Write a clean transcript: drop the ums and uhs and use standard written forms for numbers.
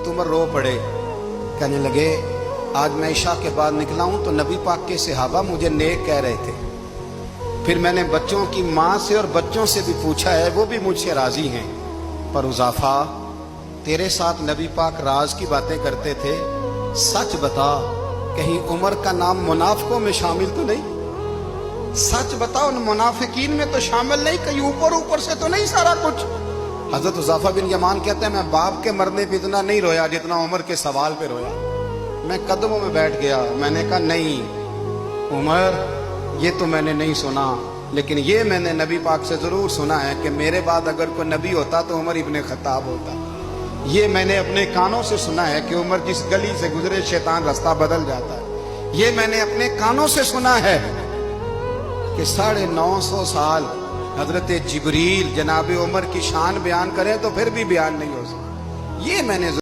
हजरत उमर रो पड़े, कहने लगे आज मैं इशा के बाद निकला हूं तो नबी पाक के सहाबा मुझे नेक कह रहे थे। फिर मैंने बच्चों की माँ से और बच्चों से भी पूछा है, वो भी मुझसे राजी हैं। पर उज़ाफा, तेरे साथ नबी पाक राज की बातें करते थे, सच बता कहीं उमर का नाम मुनाफिकों में शामिल तो नहीं? सच बता, उन मुनाफिकीन में तो शामिल नहीं, कहीं ऊपर ऊपर से तो नहीं सारा कुछ? हजरत उज़ाफा बिन यमान कहते हैं मैं बाप के मरने पे इतना नहीं रोया जितना उमर के सवाल पे रोया। मैं कदमों में बैठ गया, मैंने कहा नहीं उमर, ये तो मैंने नहीं सुना, लेकिन ये मैंने नबी पाक से जरूर सुना है कि मेरे बाद अगर कोई नबी होता तो उमर इब्ने खत्ताब होता। ये मैंने अपने कानों से सुना है कि उमर जिस गली से गुजरे शैतान रास्ता बदल जाता है। ये मैंने अपने कानों से सुना है कि 950 साल हजरत जिब्रील जनाब उमर की शान बयान करें तो फिर भी बयान नहीं हो सकता। ये मैंने